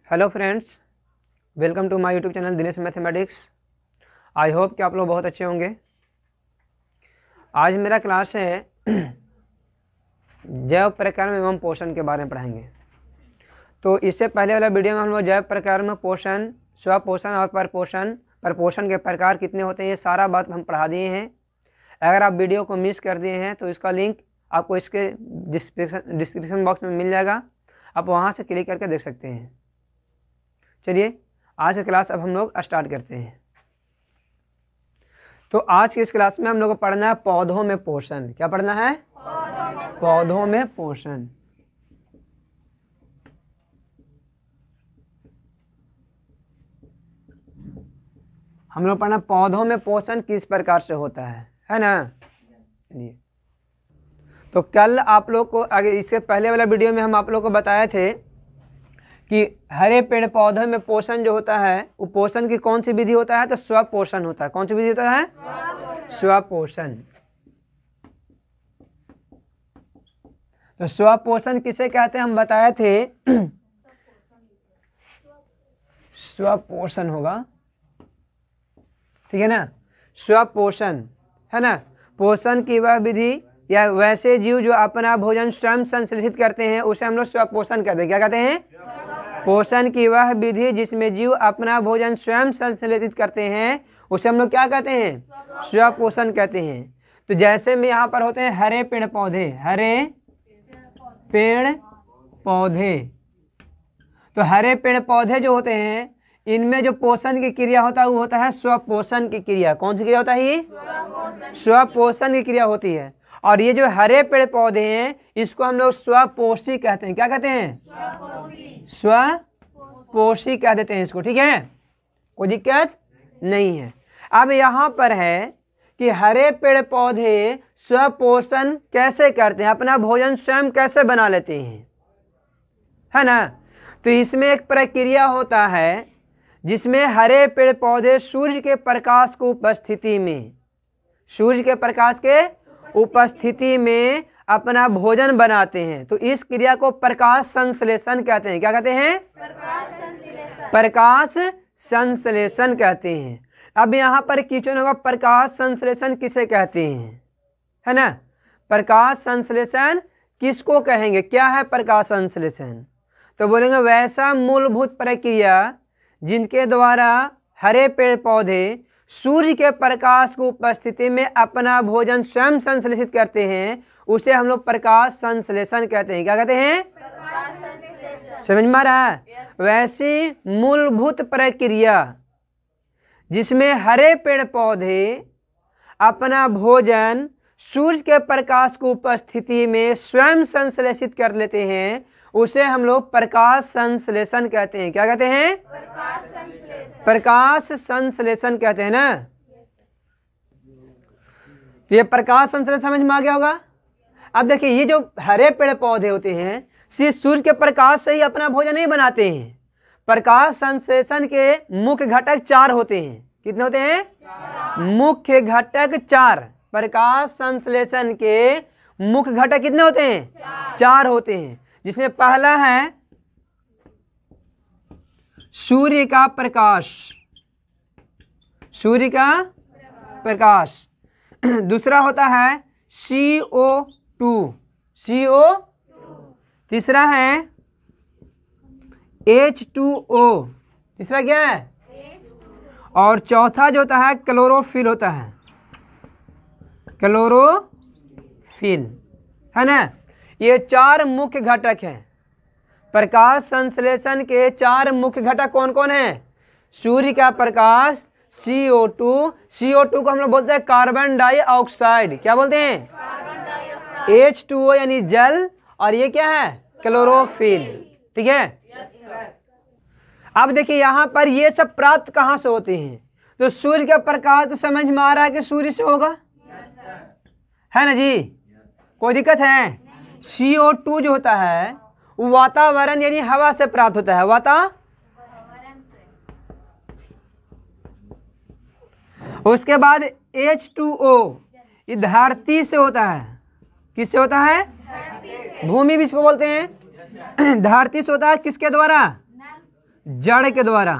Hello friends, welcome to my YouTube channel Dinesh mathematics. I hope कि आप लोग बहुत अच्छे होंगे। आज मेरा क्लास है जैव प्रक्रम एवं पोषण के बारे में पढ़ाएंगे। तो इससे पहले वाला वीडियो में हम लोग जैव प्रक्रम, पोषण, स्वपोषण और परपोषण के प्रकार कितने होते हैं ये सारा बात हम पढ़ा दिए हैं। अगर आप वीडियो को मिस कर दिए हैं तो इसका लिंक आपको इसके डिस्क्रिप्शन बॉक्स में मिल जाएगा, आप वहाँ से क्लिक करके देख सकते हैं। चलिए आज की क्लास अब हम लोग स्टार्ट करते हैं। तो आज की इस क्लास में हम लोग को पढ़ना है पौधों में पोषण। क्या पढ़ना है? पौधों में पोषण। हम लोग पढ़ना पौधों में पोषण किस प्रकार से होता है ना। चलिए, तो कल आप लोग को आगे इससे पहले वाला वीडियो में हम आप लोग को बताए थे कि हरे पेड़ पौधे में पोषण जो होता है वो पोषण की कौन सी विधि होता है? तो स्वपोषण होता है। कौन सी विधि होता है? स्वपोषण। तो स्वपोषण किसे कहते हैं हम बताए थे। स्वपोषण होगा, ठीक है ना। स्वपोषण है ना, पोषण की वह विधि या वैसे जीव जो अपना भोजन स्वयं संश्लेषित करते हैं उसे हम लोग स्वपोषण कहते हैं। क्या कहते हैं? पोषण की वह विधि जिसमें जीव अपना भोजन स्वयं संश्लेषित करते हैं उसे हम लोग क्या कहते हैं? स्वपोषण कहते हैं। तो जैसे में यहाँ पर होते हैं हरे पेड़ पौधे, हरे पेड़ पौधे। तो हरे पेड़ पौधे जो होते हैं इनमें जो पोषण की क्रिया होता है वो होता है स्वपोषण की क्रिया। कौन सी क्रिया होता है ये? स्वपोषण की क्रिया होती है। और ये जो हरे पेड़ पौधे हैं इसको हम लोग स्वपोषी कहते हैं। क्या कहते हैं? स्वपोषी कह देते हैं इसको, ठीक है, कोई दिक्कत नहीं है। अब यहाँ पर है कि हरे पेड़ पौधे स्वपोषण कैसे करते हैं, अपना भोजन स्वयं कैसे बना लेते हैं, है ना। तो इसमें एक प्रक्रिया होता है जिसमें हरे पेड़ पौधे सूर्य के प्रकाश को उपस्थिति में, सूर्य के प्रकाश के उपस्थिति में अपना भोजन बनाते हैं। तो इस क्रिया को प्रकाश संश्लेषण कहते हैं। क्या कहते हैं? प्रकाश संश्लेषण कहते हैं। अब यहाँ पर क्वेश्चन होगा प्रकाश संश्लेषण किसे कहते हैं, है ना। प्रकाश संश्लेषण किसको कहेंगे? क्या है प्रकाश संश्लेषण? तो बोलेंगे वैसा मूलभूत प्रक्रिया जिनके द्वारा हरे पेड़ पौधे सूर्य के प्रकाश को उपस्थिति में अपना भोजन स्वयं संश्लेषित करते हैं उसे हम लोग प्रकाश संश्लेषण कहते हैं। क्या कहते हैं? समझ में आ रहा है? वैसी मूलभूत प्रक्रिया जिसमें हरे पेड़ पौधे अपना भोजन सूर्य के प्रकाश को उपस्थिति में स्वयं संश्लेषित कर लेते हैं उसे हम लोग प्रकाश संश्लेषण कहते हैं। क्या कहते हैं? प्रकाश संश्लेषण कहते हैं ना। तो ये प्रकाश संश्लेषण समझ में आ गया होगा। अब देखिए ये जो हरे पेड़ पौधे होते हैं सिर्फ सूर्य के प्रकाश से ही अपना भोजन नहीं बनाते हैं। प्रकाश संश्लेषण के मुख्य घटक 4 होते हैं। कितने होते हैं? मुख्य घटक 4। प्रकाश संश्लेषण के मुख्य घटक कितने होते हैं? 4 होते हैं। जिसमें पहला है सूर्य का प्रकाश, सूर्य का प्रकाश। दूसरा होता है CO2, CO। तीसरा है H2O। तीसरा क्या है? और चौथा जो होता है क्लोरोफिल होता है, क्लोरोफिल, है ना। ये 4 मुख्य घटक हैं। प्रकाश संश्लेषण के 4 मुख्य घटक कौन कौन हैं? सूर्य का प्रकाश, CO2, CO2 को हम लोग बोलते हैं कार्बन डाइऑक्साइड। क्या बोलते हैं? H2O यानी जल, और ये क्या है? क्लोरोफिल, ठीक है। अब देखिए यहाँ पर ये सब प्राप्त कहाँ से होते हैं? तो सूर्य का प्रकाश तो समझ में आ रहा है कि सूर्य से होगा, है ना जी, कोई दिक्कत है? CO2 जो होता है वो वातावरण यानी हवा से प्राप्त होता है, उसके बाद H2O ये धरती से होता है। किससे होता है? भूमि भी इसको बोलते हैं। धरती से होता है किसके द्वारा? जड़ के द्वारा,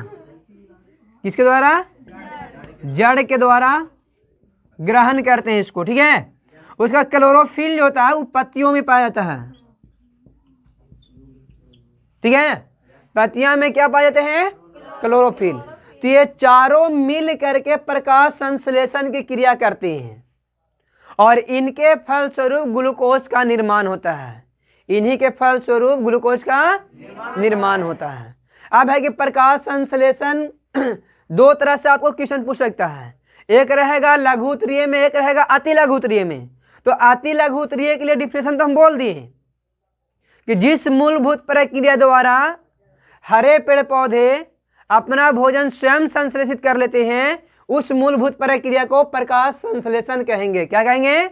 किसके द्वारा? जड़ के द्वारा ग्रहण करते हैं इसको, ठीक है। उसका क्लोरोफिल जो होता है वो पत्तियों में पाया जाता है, ठीक है। पत्तियां में क्या पाए जाते हैं? क्लोरोफिल। तो ये चारों मिल करके प्रकाश संश्लेषण की क्रिया करते हैं और इनके फलस्वरूप ग्लूकोज का निर्माण होता है। इन्हीं के फलस्वरूप ग्लूकोज का निर्माण होता है। अब है कि प्रकाश संश्लेषण दो तरह से आपको क्वेश्चन पूछ सकता है, एक रहेगा लघु उत्तरीय में, एक रहेगा अति लघु उत्तरीय में। तो अति लघु उत्तरीय के लिए डिफिनेशन तो हम बोल दिए कि जिस मूलभूत प्रक्रिया द्वारा हरे पेड़ पौधे अपना भोजन स्वयं संश्लेषित कर लेते हैं उस मूलभूत प्रक्रिया को प्रकाश संश्लेषण कहेंगे। क्या कहेंगे?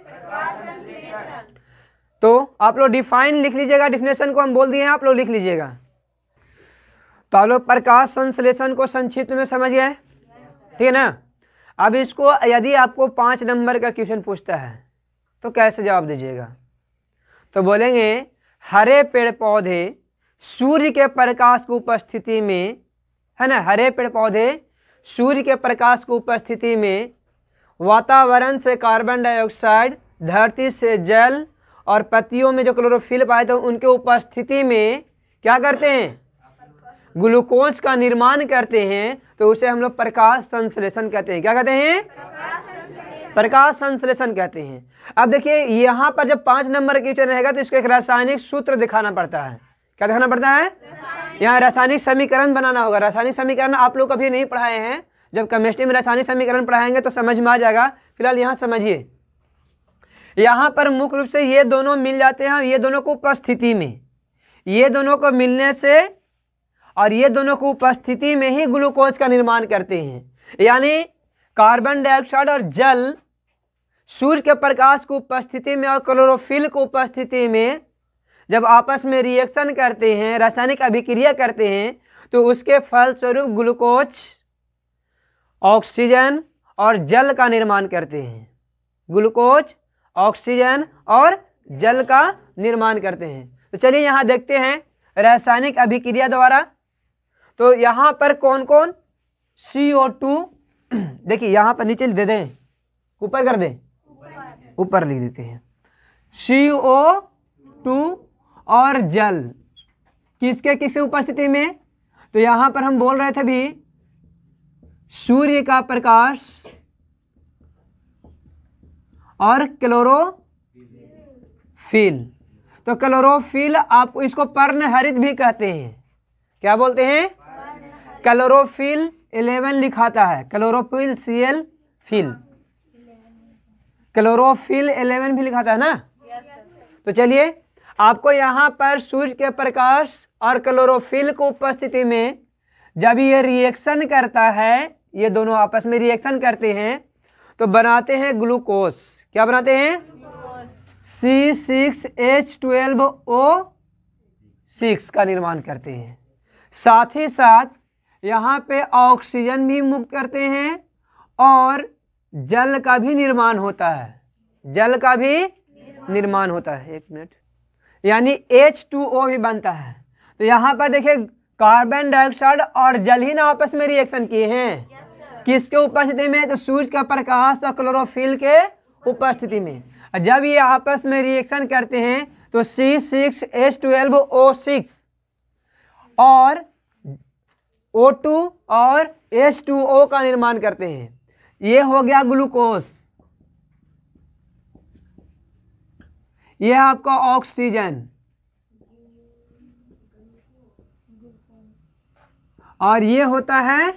तो आप लोग डिफाइन लिख लीजिएगा, डिफिनेशन को हम बोल दिए हैं, आप लोग लिख लीजिएगा। तो आप लोग प्रकाश संश्लेषण को संक्षिप्त में समझ गए, ठीक है ना। अब इसको यदि आपको 5 नंबर का क्वेश्चन पूछता है तो कैसे जवाब दीजिएगा? तो बोलेंगे हरे पेड़ पौधे सूर्य के प्रकाश की उपस्थिति में, है ना, हरे पेड़ पौधे सूर्य के प्रकाश की उपस्थिति में वातावरण से कार्बन डाइऑक्साइड, धरती से जल और पत्तियों में जो क्लोरोफिल पाए थे उनके उपस्थिति में क्या करते हैं? ग्लूकोज का निर्माण करते हैं। तो उसे हम लोग प्रकाश संश्लेषण कहते हैं। क्या कहते हैं? प्रकाश संश्लेषण कहते हैं। अब देखिए यहाँ पर जब 5 नंबर क्वेश्चन रहेगा तो इसको एक रासायनिक सूत्र दिखाना पड़ता है। क्या दिखाना पड़ता है? यहाँ रासायनिक समीकरण बनाना होगा। रासायनिक समीकरण आप लोग कभी नहीं पढ़ाए हैं, जब केमिस्ट्री में रासायनिक समीकरण पढ़ाएंगे तो समझ में आ जाएगा। फिलहाल यहाँ समझिए, यहाँ पर मुख्य रूप से ये दोनों मिल जाते हैं, ये दोनों को उपस्थिति में, ये दोनों को मिलने से और ये दोनों को उपस्थिति में ही ग्लूकोज का निर्माण करते हैं। यानी कार्बन डाइऑक्साइड और जल सूर्य के प्रकाश की उपस्थिति में और क्लोरोफिल की उपस्थिति में जब आपस में रिएक्शन करते हैं, रासायनिक अभिक्रिया करते हैं, तो उसके फलस्वरूप ग्लूकोज, ऑक्सीजन और जल का निर्माण करते हैं। ग्लूकोज, ऑक्सीजन और जल का निर्माण करते हैं। तो चलिए यहाँ देखते हैं रासायनिक अभिक्रिया द्वारा। तो यहाँ पर कौन कौन? CO2, देखिए यहाँ पर नीचे दे दें, ऊपर कर दें, ऊपर लिख देते हैं। CO2 और जल किसके किसके उपस्थिति में? तो यहाँ पर हम बोल रहे थे भी सूर्य का प्रकाश और क्लोरोफिल। तो क्लोरोफिल आपको इसको पर्णहरित भी कहते हैं। क्या बोलते हैं? क्लोरोफिल 11 लिखाता है, क्लोरोफिल Cl फिल, क्लोरोफिल 11 भी लिखाता है ना। तो चलिए आपको यहाँ पर सूर्य के प्रकाश और क्लोरोफिल की उपस्थिति में जब ये रिएक्शन करता है, ये दोनों आपस में रिएक्शन करते हैं तो बनाते हैं ग्लूकोज। क्या बनाते हैं? C6H12O6 का निर्माण करते हैं। साथ ही साथ यहाँ पे ऑक्सीजन भी मुक्त करते हैं और जल का भी निर्माण होता है। जल का भी निर्माण होता है, एक मिनट, यानी H2O भी बनता है। तो यहाँ पर देखिए कार्बन डाइऑक्साइड और जल ही ना आपस में रिएक्शन किए हैं। किसके उपस्थिति में? तो सूर्य का प्रकाश और क्लोरोफिल के उपस्थिति में। जब ये आपस में रिएक्शन करते हैं तो C6H12O6 और O2 और H2O का निर्माण करते हैं। ये हो गया ग्लूकोज, ये है आपका ऑक्सीजन और ये होता है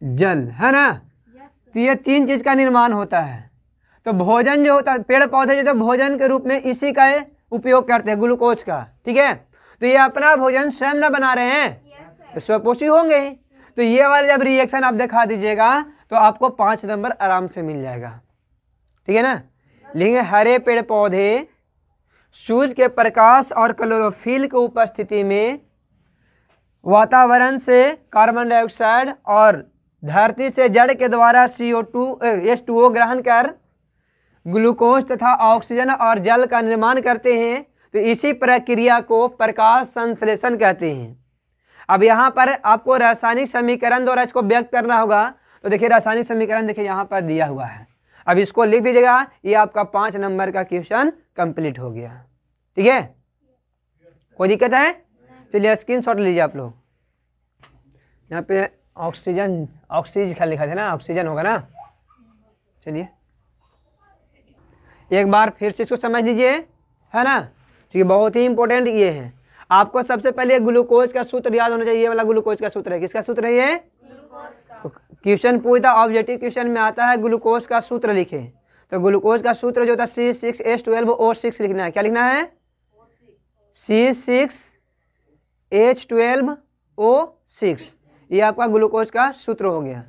जल, है ना। तो ये 3 चीज का निर्माण होता है। तो भोजन जो होता है, पेड़ पौधे जो तो भोजन के रूप में इसी का उपयोग करते हैं, ग्लूकोज का, ठीक है। तो ये अपना भोजन स्वयं ना बना रहे हैं तो स्वपोषी होंगे। तो ये वाला जब रिएक्शन आप दिखा दीजिएगा तो आपको 5 नंबर आराम से मिल जाएगा, ठीक है ना। लिखेंगे हरे पेड़ पौधे सूर्य के प्रकाश और क्लोरोफिल की उपस्थिति में वातावरण से कार्बन डाइऑक्साइड और धरती से जड़ के द्वारा H2O ग्रहण कर ग्लूकोज तथा ऑक्सीजन और जल का निर्माण करते हैं। तो इसी प्रक्रिया को प्रकाश संश्लेषण कहते हैं। अब यहाँ पर आपको रासायनिक समीकरण द्वारा इसको व्यक्त करना होगा। तो देखिए रासायनिक समीकरण देखिए यहाँ पर दिया हुआ है, अब इसको लिख दीजिएगा। ये आपका 5 नंबर का क्वेश्चन कंप्लीट हो गया। ठीक है, कोई दिक्कत है? चलिए स्क्रीनशॉट लीजिए आप लोग। यहाँ पे ऑक्सीजन खाली लिखा था ना, ऑक्सीजन होगा ना। चलिए एक बार फिर से इसको समझ लीजिए, है ना, क्योंकि बहुत ही इंपॉर्टेंट ये है। आपको सबसे पहले ग्लूकोज का सूत्र याद होना चाहिए। ये वाला ग्लूकोज का सूत्र है, किसका सूत्र है ये? क्वेश्चन पूछता, ऑब्जेक्टिव क्वेश्चन में आता है ग्लूकोज का सूत्र लिखे। तो ग्लूकोज का सूत्र जो होता है C6H12O6 लिखना है। क्या लिखना है? C6H12O6। ये आपका ग्लूकोज का सूत्र हो गया।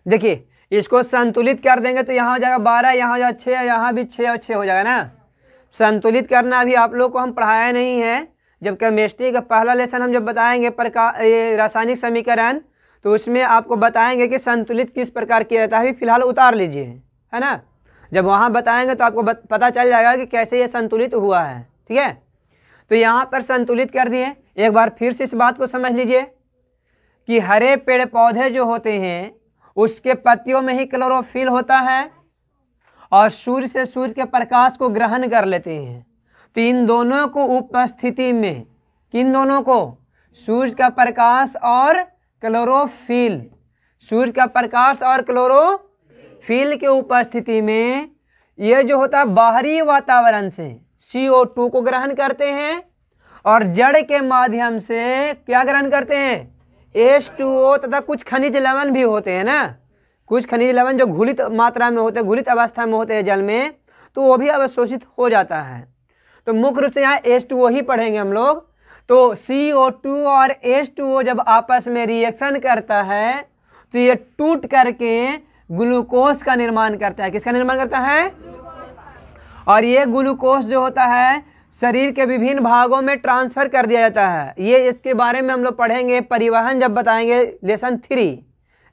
देखिए इसको संतुलित कर देंगे तो यहाँ हो जाएगा 12, यहाँ हो जाएगा 6, यहाँ भी 6 और 6 हो जाएगा ना। संतुलित करना अभी आप लोग को हम पढ़ाया नहीं है। जब केमिस्ट्री का पहला लेसन हम जब बताएंगे ये रासायनिक समीकरण, तो उसमें आपको बताएंगे कि संतुलित किस प्रकार किया जाता है। अभी फिलहाल उतार लीजिए, है ना। जब वहाँ बताएंगे तो आपको पता चल जाएगा कि कैसे ये संतुलित हुआ है। ठीक है, तो यहाँ पर संतुलित कर दिए। एक बार फिर से इस बात को समझ लीजिए कि हरे पेड़ पौधे जो होते हैं उसके पत्तियों में ही क्लोरोफिल होता है और सूर्य से सूर्य के प्रकाश को ग्रहण कर लेते हैं। तो इन दोनों को उपस्थिति में, किन दोनों को? सूर्य का प्रकाश और क्लोरोफिल। सूर्य का प्रकाश और क्लोरोफिल के उपस्थिति में ये जो होता है बाहरी वातावरण से CO2 को ग्रहण करते हैं और जड़ के माध्यम से क्या ग्रहण करते हैं? H2O तथा कुछ खनिज लवण भी होते हैं ना। कुछ खनिज लवण जो घुलित मात्रा में होते हैं, घुलित अवस्था में होते हैं जल में, तो वो भी अवशोषित हो जाता है। तो मुख्य रूप से यहाँ H2O ही पढ़ेंगे हम लोग। तो CO2 और H2O जब आपस में रिएक्शन करता है तो ये टूट करके ग्लूकोज का निर्माण करता है। किसका निर्माण करता है? और ये ग्लूकोज जो होता है शरीर के विभिन्न भागों में ट्रांसफर कर दिया जाता है। ये इसके बारे में हम लोग पढ़ेंगे परिवहन जब बताएंगे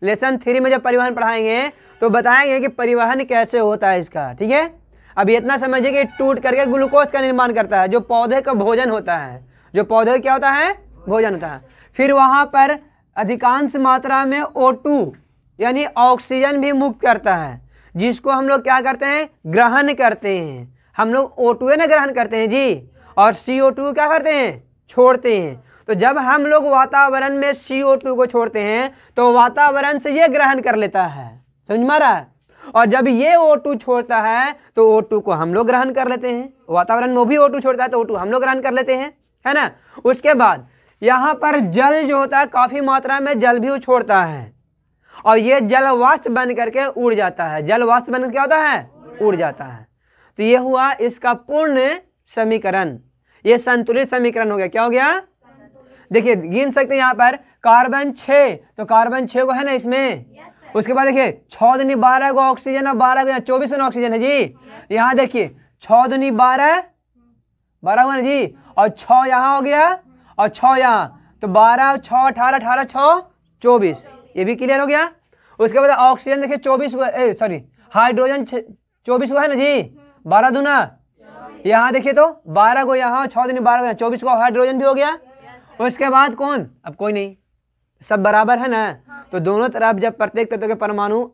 लेसन 3 में जब परिवहन पढ़ाएंगे तो बताएंगे कि परिवहन कैसे होता है इसका। ठीक है, अभी इतना समझिए कि टूट करके ग्लूकोज का निर्माण करता है जो पौधे का भोजन होता है। जो पौधे क्या होता है? भोजन होता है। फिर वहाँ पर अधिकांश मात्रा में O2 यानी ऑक्सीजन भी मुक्त करता है, जिसको हम लोग क्या करते हैं? ग्रहण करते हैं। हम लोग O2 ना ग्रहण करते हैं जी, और CO2 क्या करते हैं? छोड़ते हैं। तो जब हम लोग वातावरण में CO2 को छोड़ते हैं तो वातावरण से ये ग्रहण कर लेता है। समझ में आ रहा है? और जब ये O2 छोड़ता है तो O2 को हम लोग ग्रहण कर लेते हैं। वातावरण में वो भी O2 छोड़ता है तो O2 हम लोग ग्रहण कर लेते हैं, है ना। उसके बाद यहाँ पर जल जो होता है काफ़ी मात्रा में जल भी छोड़ता है और ये जल वाष्प बन करके उड़ जाता है। जल वाष्प बन क्या होता है? उड़ जाता है। तो ये हुआ इसका पूर्ण समीकरण। ये संतुलित समीकरण हो गया। क्या हो गया? देखिए गिन सकते हैं यहाँ पर कार्बन 6, तो कार्बन 6 को है ना इसमें। उसके बाद देखिए 6 दूनी 12 को ऑक्सीजन और 12 को 24 ऑक्सीजन है जी। यहाँ देखिए 6 दूनी 12 हुआ ना जी, और 6 यहाँ हो गया और 6 यहाँ, तो 12 6 18 18 6 24। ये भी क्लियर हो गया। उसके बाद ऑक्सीजन देखिए 24 हुआ, हाइड्रोजन 24 हुआ है ना जी। 12 दूना यहाँ देखिए तो 12 को यहाँ, 6 दूनी 12 को 24 को हाइड्रोजन भी हो गया। उसके बाद कौन? अब कोई नहीं, सब बराबर है ना। तो दोनों तरफ जब प्रत्येक तत्व के परमाणु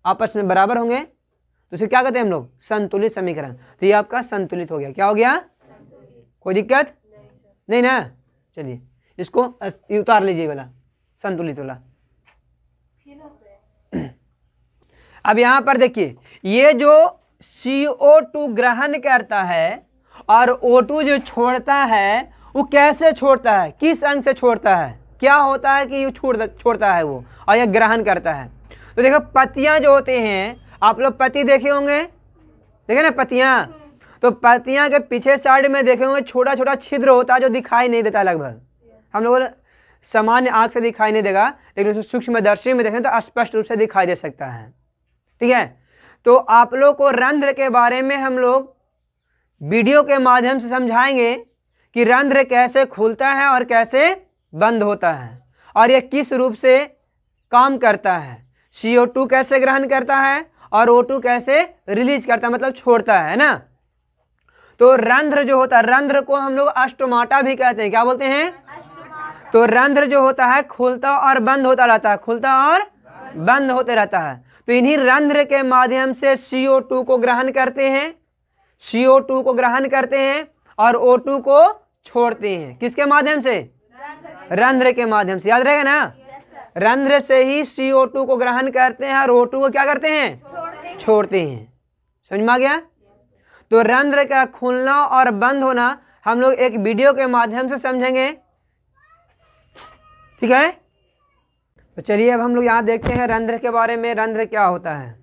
आपस में बराबर होंगे तो उसे क्या कहते हैं हम लोग? संतुलित समीकरण। तो ये आपका संतुलित हो गया। क्या हो गया? कोई दिक्कत नहीं ना। चलिए इसको उतार लीजिए वाला संतुलित वाला। अब यहाँ पर देखिए ये जो CO2 ग्रहण करता है और O2 जो छोड़ता है वो कैसे छोड़ता है? किस अंग से छोड़ता है? क्या होता है कि ये छोड़ता है वो और ये ग्रहण करता है? तो देखो पत्तियां जो होते हैं, आप लोग पत्ती देखे होंगे, देखे ना पत्तियां। तो पत्तियां के पीछे साइड में देखे होंगे छोटा छोटा छिद्र होता है जो दिखाई नहीं देता। लगभग हम लोगों को सामान्य आँख से दिखाई नहीं देगा, लेकिन सूक्ष्मदर्शी में देखें तो स्पष्ट रूप से दिखाई दे सकता है। ठीक है, तो आप लोग को रंध्र के बारे में हम लोग वीडियो के माध्यम से समझाएंगे कि रंध्र कैसे खुलता है और कैसे बंद होता है और ये किस रूप से काम करता है। CO2 कैसे ग्रहण करता है और O2 कैसे रिलीज करता है, मतलब छोड़ता है ना। तो रंध्र जो होता है, रंध्र को हम लोग अस्टोमाटा भी कहते हैं। क्या बोलते हैं? तो रंध्र जो होता है खुलता और बंद होता रहता है, खुलता और बंद होते रहता है। तो इन्हीं रंध्र के माध्यम से CO2 को ग्रहण करते हैं, CO2 को ग्रहण करते हैं और O2 को छोड़ते हैं। किसके माध्यम से? रंध्र के माध्यम से। याद रहेगा ना, रंध्र से ही CO2 को ग्रहण करते हैं और O2 को क्या करते हैं? छोड़ते हैं। समझ में आ गया? तो रंध्र का खुलना और बंद होना हम लोग एक वीडियो के माध्यम से समझेंगे, ठीक है। तो चलिए अब हम लोग यहाँ देखते हैं रंध्र के बारे में। रंध्र क्या होता है?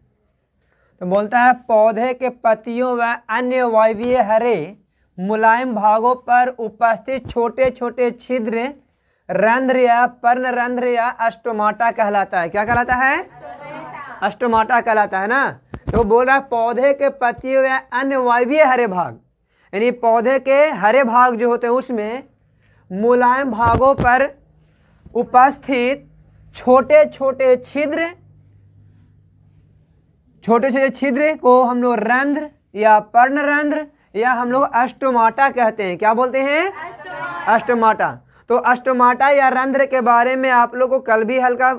तो बोलता है पौधे के पत्तियों व अन्य वायवीय हरे मुलायम भागों पर उपस्थित छोटे छोटे छिद्र रंध्र या पर्णरंध्र या अस्टोमाटा कहलाता है। क्या कहलाता है? अस्टोमाटा कहलाता है ना। तो बोल रहा है पौधे के पत्तियों या अन्य वायवीय हरे भाग, यानी पौधे के हरे भाग जो होते हैं उसमें मुलायम भागों पर उपस्थित छोटे छोटे छिद्र को हम लोग रंध्र या पर्णरंध्र या हम लोग अस्टोमाटा कहते हैं। क्या बोलते हैं? अस्टोमाटा। तो अस्टोमाटा या रंध्र के बारे में आप लोग को कल भी हल्का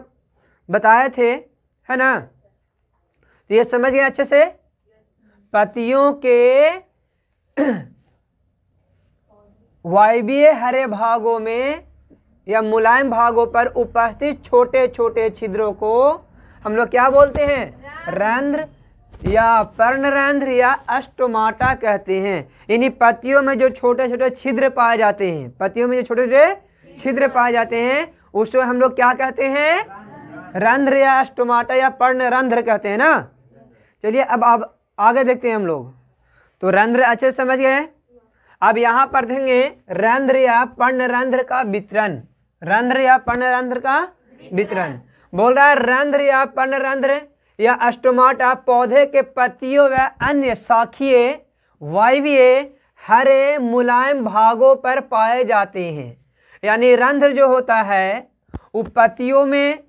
बताए थे, है ना। तो ये समझ गए अच्छे से। पत्तियों के वायवीय हरे भागों में या मुलायम भागों पर उपस्थित छोटे छोटे छिद्रों को हम लोग क्या बोलते हैं? रंध्र या पर्णरंध्र या अस्टोमाटा कहते हैं। इन्हीं पत्तियों में जो छोटे छोटे छिद्र पाए जाते हैं, पत्तियों में जो छोटे छोटे छिद्र पाए जाते हैं उसको हम लोग क्या कहते हैं? रंध्र या अस्टोमाटा या पर्णरंध्र कहते हैं ना। चलिए अब आगे देखते हैं हम लोग। तो रंध्र अच्छे से समझ गए। अब यहाँ पर देखेंगे रंध्र या पर्णरंध्र का वितरण। रंध्र या पर्णरंध्र का वितरण बोल रहा है रंध्र या पर्णरंध्र या अस्टोमाटा पौधे के पत्तियों व अन्य शाखीय वायवीय हरे मुलायम भागों पर पाए जाते हैं। यानी रंध्र जो होता है वो पत्तियों में,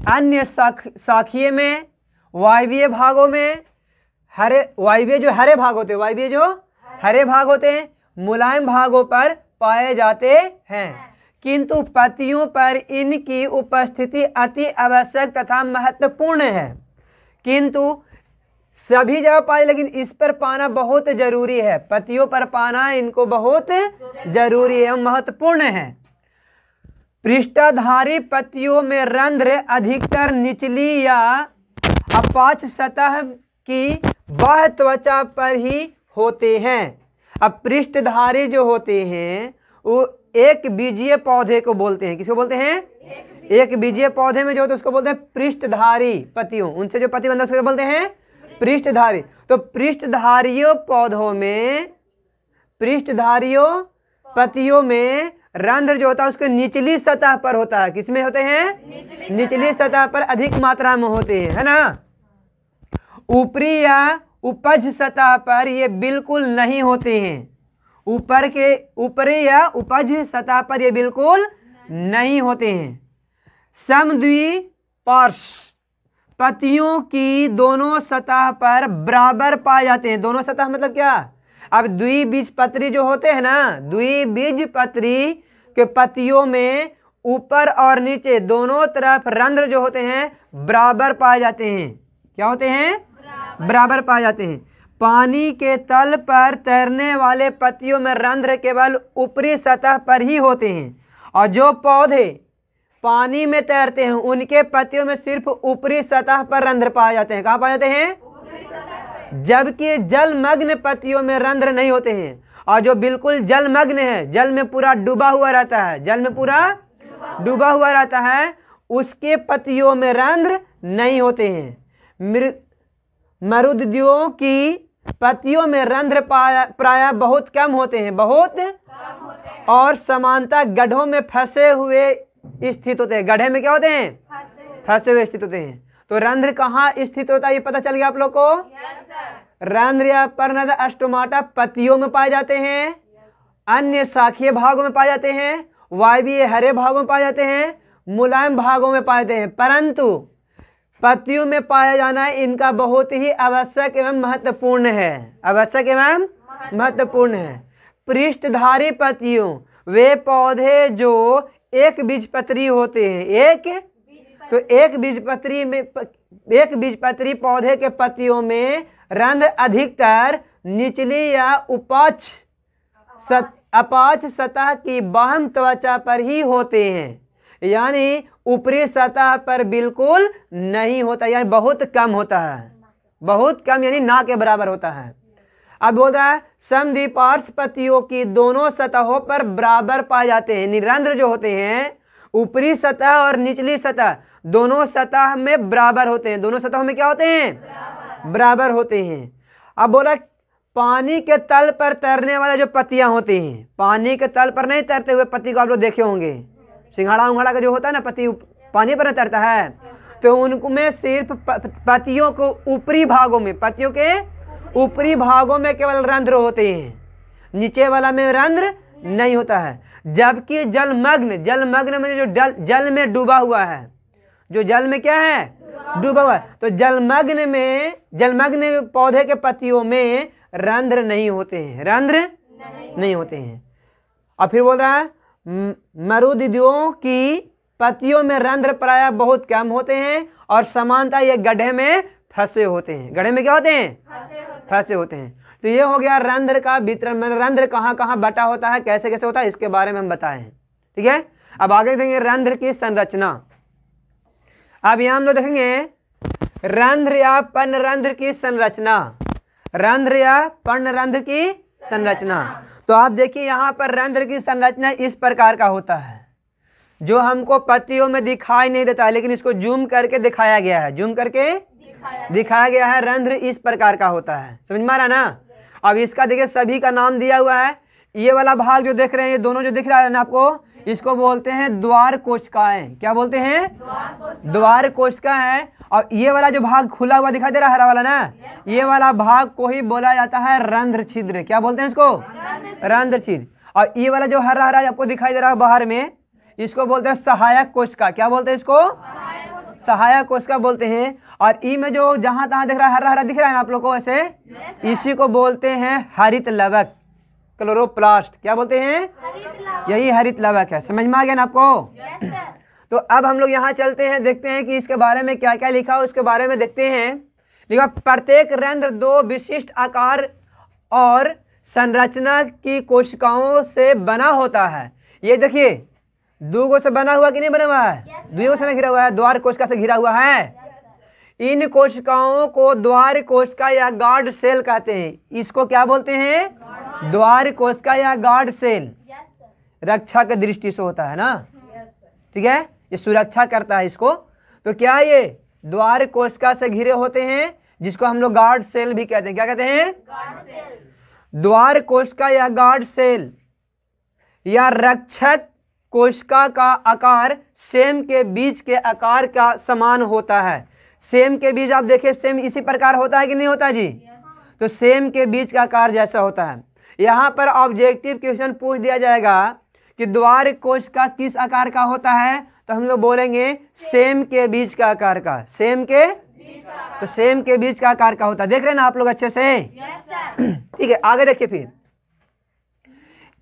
अन्य शाखीय में, वायवीय भागों में, वायवीय जो हरे भाग होते हैं, वायवीय जो हरे भाग होते हैं मुलायम भागों पर पाए जाते हैं। किंतु पत्तियों पर इनकी उपस्थिति अति आवश्यक तथा महत्वपूर्ण है। किंतु सभी जगह पाए, लेकिन इस पर पाना बहुत जरूरी है। पत्तियों पर पाना इनको बहुत जरूरी है, महत्वपूर्ण है। पृष्ठधारी पत्तियों में रंध्र अधिकतर निचली या अपाच सतह की बाह्य त्वचा पर ही होते हैं। अब पृष्ठधारी जो होते हैं वो एक बीजीय पौधे को बोलते हैं। किसको बोलते हैं? एक बीजीय पौधे में जो होते हैं उसको बोलते हैं पृष्ठधारी पत्तियों। उनसे जो पत्ती बनता है उसको बोलते हैं पृष्ठधारी। तो पृष्ठधारियों पौधों में, पृष्ठधारियों पत्तियों में रंध्र जो होता है उसके निचली सतह पर होता है। किसमें होते हैं? निचली सतह पर अधिक मात्रा में होते हैं, है ना। ऊपरी या उपज सतह पर ये बिल्कुल नहीं होते हैं। ऊपरी या उपज सतह पर ये बिल्कुल नहीं होते हैं। समद्विपार्श्व पत्तियों की दोनों सतह पर बराबर पाए जाते हैं। दोनों सतह मतलब क्या? अब द्विबीजपत्री जो होते हैं ना, द्विबीजपत्री के पत्तियों में ऊपर और नीचे दोनों तरफ रंध्र जो होते हैं बराबर पाए जाते हैं। क्या होते हैं? बराबर पाए जाते हैं। पानी के तल पर तैरने वाले पत्तियों में रंध्र केवल ऊपरी सतह पर ही होते हैं, और जो पौधे पानी में तैरते हैं उनके पत्तियों में सिर्फ ऊपरी सतह पर रंध्र पाए जाते हैं। कहाँ पाए जाते हैं? जबकि जलमग्न पत्तियों में रंध्र नहीं होते हैं, और जो बिल्कुल जलमग्न है, जल में पूरा डूबा हुआ रहता है, जल में पूरा डूबा हुआ रहता है, उसके पत्तियों में रंध्र नहीं होते हैं। मरुद्यों की पत्तियों में रंध्र प्रायः बहुत कम होते हैं, बहुत और समानता गड्ढों में फंसे हुए स्थित होते हैं। गड्ढे में क्या होते हैं? फंसे हुए स्थित होते हैं। तो रंध्र कहाँ स्थित होता है ये पता चल गया आप लोग को? रंध्र या पर्णरंध्र अस्टोमाटा पत्तियों में पाए जाते हैं, अन्य शाखीय भागों में पाए जाते हैं, वायवीय हरे भागों में पाए जाते हैं, मुलायम भागों में पाए जाते हैं। परंतु पत्तियों में पाया जाना इनका बहुत ही आवश्यक एवं महत्वपूर्ण है। आवश्यक एवं महत्वपूर्ण है। पृष्ठधारी पत्तियों वे पौधे जो एक बीजपत्री होते हैं। एक बीजपत्री पौधे के पत्तियों में रंध्र अधिकतर निचली या अपाच सतह की बाह्य त्वचा पर ही होते हैं, यानी ऊपरी सतह पर बिल्कुल नहीं होता, यानी बहुत कम होता है, बहुत कम, यानी ना के बराबर होता है। अब बोल रहा है समद्विपार्श्व पत्तियों की दोनों सतहों पर बराबर पाए जाते हैं। रंध्र जो होते हैं ऊपरी सतह और निचली सतह दोनों सतह में बराबर होते हैं। दोनों सतहों में क्या होते हैं? बराबर होते हैं। अब बोला पानी के तल पर तैरने वाले जो पत्तियां होती हैं, पानी के तल पर नहीं तैरते हुए पत्ती को आप लोग देखे होंगे, सिंघाड़ा उंघाड़ा का जो होता है ना पत्ती पानी पर नहीं तैरता है, तो उनमें सिर्फ पत्तियों को ऊपरी भागों में, पत्तियों के ऊपरी भागों में केवल रंध्र होते हैं, नीचे वाला में रंध्र नहीं होता है। जबकि जलमग्न में जो जल में डूबा हुआ है, जो जल में क्या है? डूबा हुआ है, तो जलमग्न पौधे के पत्तियों में रंध्र नहीं होते हैं, रंध्र नहीं होते हैं। और फिर बोल रहा है मरुदियों की पत्तियों में रंध्र प्रायः बहुत कम होते हैं और समानता ये गड्ढे में फंसे होते हैं। गड्ढे में क्या होते हैं? फंसे होते हैं। तो ये हो गया रंध्र का वितरण, रंध्र कहाँ कहाँ बटा होता है, कैसे कैसे होता है, इसके बारे में हम बताए हैं। ठीक है, अब आगे देखेंगे रंध्र की संरचना। अब यहाँ हम लोग देखेंगे रंध्र या पर्णरंध्र की संरचना, रंध्र या पर्णरंध्र की संरचना। तो आप देखिए यहाँ पर रंध्र की संरचना इस प्रकार का होता है, जो हमको पत्तियों में दिखाई नहीं देता है, लेकिन इसको जूम करके दिखाया गया है, जूम करके दिखाया गया है। रंध्र इस प्रकार का होता है, समझ में आ रहा ना। अब इसका देखिए सभी का नाम दिया हुआ है। ये वाला भाग जो देख रहे हैं, ये दोनों जो दिख रहा है ना आपको, इसको बोलते हैं द्वार कोशिकाएं। क्या बोलते हैं? द्वार कोशिकाएं। और ये वाला जो भाग खुला हुआ दिखाई दे रहा है, हरा वाला ना, ये वाला भाग को ही बोला जाता है रंध्र छिद्र। क्या बोलते हैं इसको? रंध्र छिद्र। और ये वाला जो हरा हरा आपको दिखाई दे रहा है बाहर में, इसको बोलते हैं सहायक कोशिका। क्या बोलते हैं इसको? सहायक कोशिका बोलते हैं। और ई में जो जहां तहां दिख रहा है हरा हरा दिख रहा है ना आप लोग को ऐसे, इसी को बोलते हैं हरित लवक, क्लोरोप्लास्ट। क्या बोलते हैं? यही हरित लवक है। समझ में आ गया ना आपको? तो अब हम लोग यहाँ चलते हैं, देखते हैं कि इसके बारे में क्या क्या लिखा हो, उसके बारे में देखते हैं। लिखा प्रत्येक रंध्र दो विशिष्ट आकार और संरचना की कोशिकाओं से बना होता है। ये देखिए दूगो से बना हुआ कि नहीं बना हुआ है? दूगो से घिरा हुआ है, द्वार कोशिका से घिरा हुआ है। इन कोशिकाओं को द्वार कोशिका या गार्ड सेल कहते हैं। इसको क्या बोलते हैं? द्वार कोशिका या गार्ड सेल। रक्षा की दृष्टि से होता है ना, ठीक है, ये सुरक्षा करता है इसको। तो क्या ये द्वार कोशिका से घिरे होते हैं, जिसको हम लोग गार्ड सेल भी कहते हैं। क्या कहते हैं? द्वार कोशिका या गार्ड सेल या रक्षक कोशिका का आकार सेम के बीज के आकार का समान होता है। सेम के बीज आप देखिए, सेम इसी प्रकार होता है कि नहीं होता जी? तो सेम के बीज का आकार जैसा होता है। यहाँ पर ऑब्जेक्टिव क्वेश्चन पूछ दिया जाएगा कि द्वार कोशिका किस आकार का होता है, तो हम लोग बोलेंगे सेम के बीज का आकार का। सेम के, तो सेम के बीज का आकार का होता है। देख रहे हैं ना आप लोग अच्छे से? ठीक है, आगे देखिए। फिर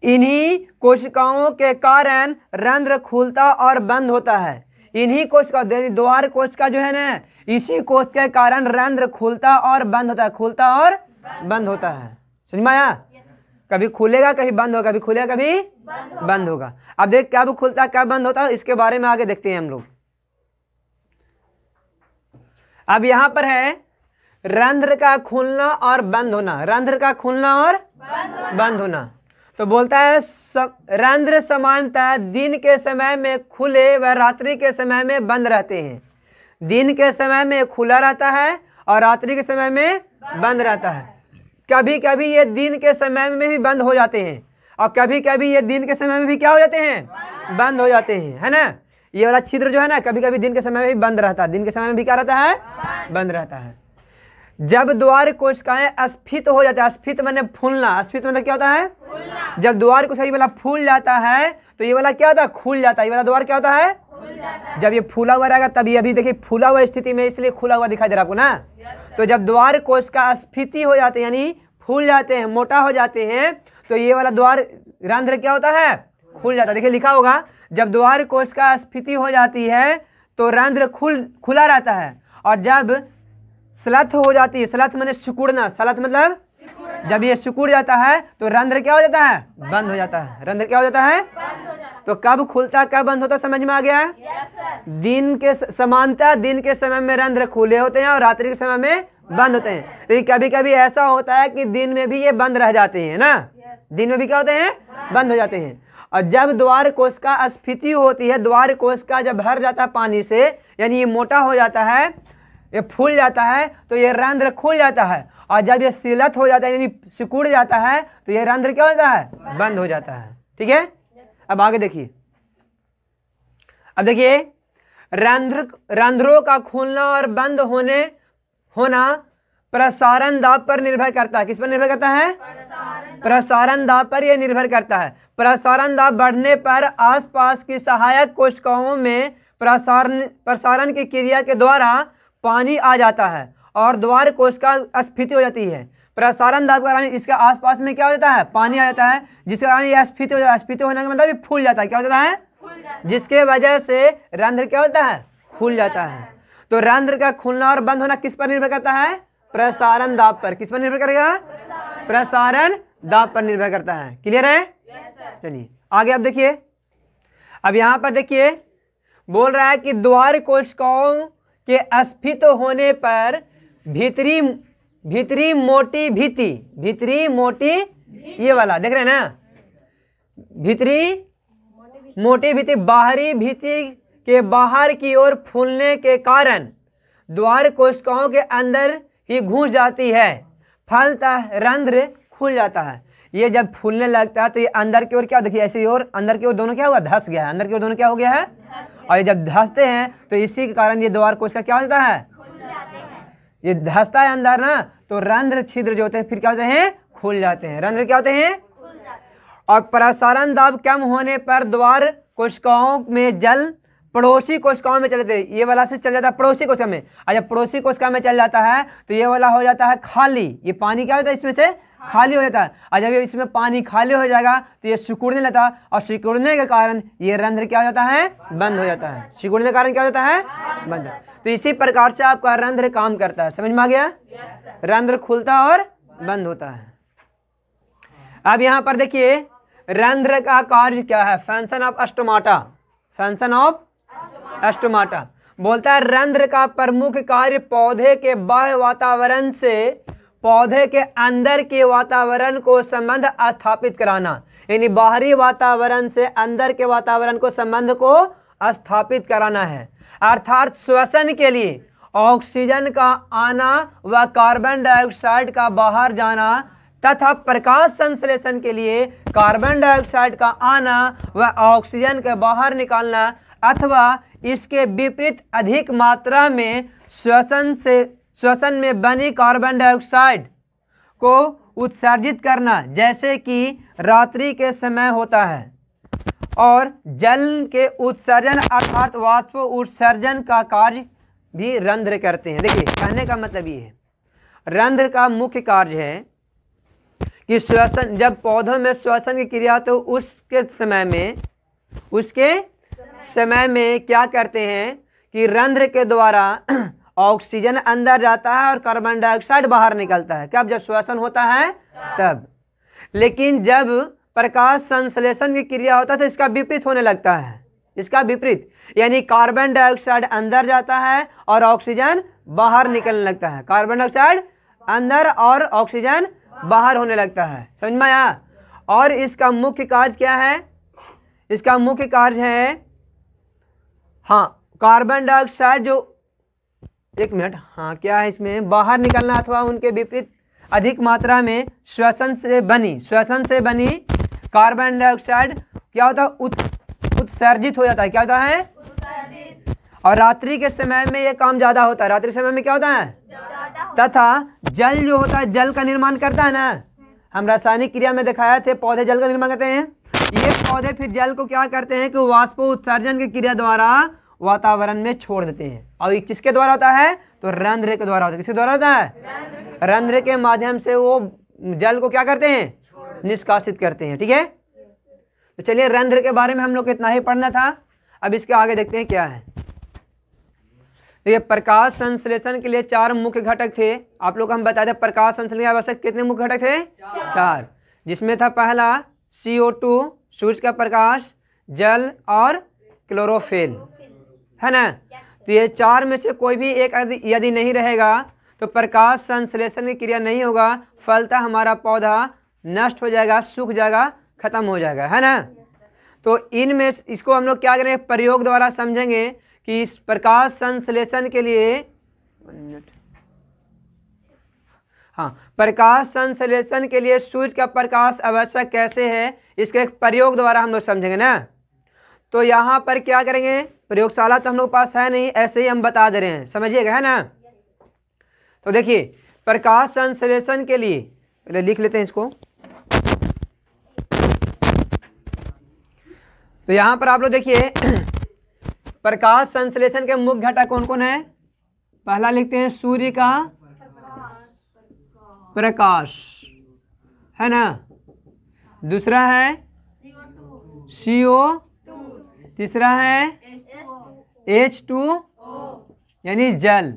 इन्हीं कोशिकाओं के कारण रंध्र खुलता और बंद होता है। इन्हीं कोशिका, द्वार कोशिका जो है ना, इसी कोश के कारण रंध्र खुलता और बंद होता है, खुलता और बंद होता है। समझ में आया? कभी खुलेगा कभी बंद होगा, कभी खुलेगा कभी बंद होगा। अब देख कब खुलता कब बंद होता है, इसके बारे में आगे देखते हैं हम लोग। अब यहाँ पर है रंध्र का खुलना और बंद होना, रंध्र का खुलना और बंद होना। तो बोलता है रंध्र सामान्यतः दिन के समय में खुले व रात्रि के समय में बंद रहते हैं। दिन के समय में खुला रहता है और रात्रि के समय में बंद रहता है। कभी कभी ये दिन के समय में भी बंद हो जाते हैं और कभी कभी ये दिन के समय में भी क्या हो जाते हैं? बंद हो जाते हैं, है ना। ये वाला छिद्र जो है ना, कभी कभी दिन के समय में भी बंद रहता है, दिन के समय में भी क्या रहता है? बंद रहता है। जब द्वार कोशिकाएं स्फीत हो जाता है, स्फीत माने फूलना, स्फीत मतलब क्या होता है? जब द्वार कोशिका वाला फूल जाता है तो ये वाला क्या होता है? खुल जाता है। ये वाला द्वार क्या होता है? जब ये फूला हुआ रहेगा तब ये अभी देखिए फूला हुआ स्थिति में, इसलिए खुला हुआ दिखाई दे रहा है आपको ना। तो जब द्वार कोशिका स्फीति हो जाते हैं, यानी फूल जाते हैं, मोटा हो जाते हैं, तो ये वाला द्वार रंध्र क्या होता है? खुल जाता है। देखिए लिखा होगा, जब द्वार कोश का स्फीति हो जाती है तो रंध्र खुला रहता है, और जब स्लथ हो जाती है, स्लथ माने सिकुड़ना, स्लथ मतलब जब ये सिकुड़ जाता है तो रंध्र क्या हो जाता है? बंद हो जाता है। रंध्र क्या हो जाता है? तो कब खुलता कब बंद होता समझ में आ गया? दिन के समानता दिन के समय में रंध्र खुले होते हैं और रात्रि के समय में बंद होते हैं। लेकिन कभी कभी ऐसा होता है कि दिन में भी ये बंद रह जाते हैं ना, दिन में भी क्या होते हैं? बंद हो जाते हैं। और जब द्वार कोश का स्फीति होती है, द्वार कोश का जब भर जाता है पानी से, यानी ये मोटा हो जाता है, ये फूल जाता है, तो ये रंध्र खुल जाता है। और जब ये सिलत हो जाता है यानी सिकुड़ जाता है तो ये रंध्र क्या होता है? बंद हो जाता है। ठीक है, अब आगे देखिए। अब देखिए रंध्रों का खुलना और बंद होना प्रसारण दाब पर निर्भर करता है। किस पर निर्भर करता है? प्रसारण दाब पर यह निर्भर करता है। प्रसारण दाब बढ़ने पर आसपास की सहायक कोशिकाओं में प्रसारण की क्रिया के द्वारा पानी आ जाता है और द्वार कोश का स्फीति हो जाती है। प्रसारण दाब के कारण इसके आसपास में क्या हो जाता है? पानी आ जाता है, जिसके कारण यह स्फीति हो जाता है। स्फीति होने का मतलब ये फूल जाता है। क्या हो जाता है? जिसके वजह से रंध्र क्या होता है? खुल जाता है। तो रंध्र का खुलना और बंद होना किस पर निर्भर करता है? प्रसारण दाब पर। किस पर निर्भर करेगा? प्रसारण दाब पर निर्भर करता है। क्लियर है? चलिए आगे अब देखिए। अब यहां पर देखिए बोल रहा है कि द्वार कोशिकाओं के स्फीत होने पर भीतरी मोटी ये वाला देख रहे हैं ना, भीतरी मोटी भीति बाहरी भीति के बाहर की ओर फूलने के कारण द्वार कोशिकाओं के अंदर ही घुस जाती है, फलतः रंध्र खुल जाता है। ये जब फूलने लगता है तो ये अंदर की ओर क्या, देखिए ऐसी ओर अंदर की ओर दोनों क्या हुआ? धस गया है। अंदर की ओर दोनों क्या हो गया है? और ये जब धंसते हैं तो इसी के कारण ये द्वार कोश का क्या होता है? ये धंसता है अंदर ना, तो रंध्र छिद्र जो होते हैं फिर क्या होते हैं? खुल जाते हैं। रंध्र क्या होते हैं? और प्रसारण दाब कम होने पर द्वार कोशिकाओं में जल पड़ोसी कोशिकाओं में चले जाते हैं। ये वाला से चल जाता है पड़ोसी कोशिका में, और जब पड़ोसी कोशिका में चल जाता है तो ये वाला हो जाता है खाली। ये पानी क्या होता है? इसमें से खाली हो जाता है। और जब इसमें पानी खाली हो जाएगा तो ये सिकुड़ने लगता है, और सिकुड़ने के कारण ये रंध्र क्या हो जाता है? बंद हो जाता है। सिकुड़ने के कारण क्या हो जाता है? बंद। तो इसी प्रकार से आपका रंध्र काम करता है। समझ में आ गया? रंध्र खुलता और बंद होता है। अब यहाँ पर देखिए रंध्र का कार्य क्या है? Function of stomata. Function of stomata बोलता है रंध्र का प्रमुख कार्य पौधे के बाह्य वातावरण से पौधे के अंदर के वातावरण को संबंध स्थापित कराना, यानी बाहरी वातावरण से अंदर के वातावरण को संबंध को स्थापित कराना है। अर्थात श्वसन के लिए ऑक्सीजन का आना व कार्बन डाइऑक्साइड का बाहर जाना तथा प्रकाश संश्लेषण के लिए कार्बन डाइऑक्साइड का आना व ऑक्सीजन के बाहर निकालना, अथवा इसके विपरीत अधिक मात्रा में श्वसन में बनी कार्बन डाइऑक्साइड को उत्सर्जित करना, जैसे कि रात्रि के समय होता है। और जल के उत्सर्जन अर्थात वाष्प उत्सर्जन का कार्य भी रंध्र करते हैं। देखिए कहने का मतलब ये है, रंध्र का मुख्य कार्य है कि श्वसन, जब पौधों में श्वसन की क्रिया तो उसके समय में क्या करते हैं कि रंध्र के द्वारा ऑक्सीजन अंदर जाता है और कार्बन डाइऑक्साइड बाहर निकलता है। कब? जब श्वसन होता है तब। लेकिन जब प्रकाश संश्लेषण की क्रिया होता है तो इसका विपरीत होने लगता है। इसका विपरीत यानी कार्बन डाइऑक्साइड अंदर जाता है और ऑक्सीजन बाहर निकलने लगता है। कार्बन डाइऑक्साइड अंदर और ऑक्सीजन बाहर होने लगता है। समझ में आया? और इसका मुख्य कार्य क्या है? इसका मुख्य कार्य है, हाँ, कार्बन डाइऑक्साइड जो, एक मिनट, हाँ क्या है इसमें, बाहर निकलना अथवा उनके विपरीत अधिक मात्रा में श्वसन से बनी कार्बन डाइऑक्साइड क्या होता है? उत्सर्जित हो जाता है। क्या होता है? और रात्रि के समय में ये काम ज्यादा होता है। रात्रि समय में क्या होता है? तथा जल जो होता है जल का निर्माण करता है ना, हम रासायनिक क्रिया में दिखाया थे पौधे जल का निर्माण करते हैं। ये पौधे फिर जल को क्या करते हैं कि वाष्प उत्सर्जन की क्रिया द्वारा वातावरण में छोड़ देते हैं। और ये किसके द्वारा होता है? तो रंध्र के द्वारा होता है। किसके द्वारा होता है? रंध्र के माध्यम से वो जल को क्या करते हैं? निष्कासित करते हैं। ठीक है, तो चलिए रंध्र के बारे में हम लोग को इतना ही पढ़ना था। अब इसके आगे देखते हैं क्या है। तो ये प्रकाश संश्लेषण के लिए 4 मुख्य घटक थे। आप लोग को हम बताए थे प्रकाश संश्लेषण के आवश्यक कितने मुख्य घटक थे? 4, जिसमें था पहला CO2 सूर्य का प्रकाश, जल और क्लोरोफिल, है ना। तो ये 4 में से कोई भी एक यदि नहीं रहेगा तो प्रकाश संश्लेषण की क्रिया नहीं होगा, फलतः हमारा पौधा नष्ट हो जाएगा, सूख जाएगा, खत्म हो जाएगा, है ना। तो इनमें इसको हम लोग क्या करेंगे, प्रयोग द्वारा समझेंगे कि इस प्रकाश संश्लेषण के लिए प्रकाश संश्लेषण के लिए सूर्य का प्रकाश आवश्यक कैसे है, इसके एक प्रयोग द्वारा हम लोग समझेंगे ना। तो यहाँ पर क्या करेंगे, प्रयोगशाला तो हम लोग पास है नहीं, ऐसे ही हम बता दे रहे हैं, समझिएगा, है ना। तो देखिए प्रकाश संश्लेषण के लिए पहले लिख लेते हैं इसको। तो यहाँ पर आप लोग देखिए प्रकाश संश्लेषण के मुख्य घटक कौन कौन है। पहला लिखते हैं सूर्य का प्रकाश, है ना। दूसरा है CO, तीसरा है H2 यानी जल,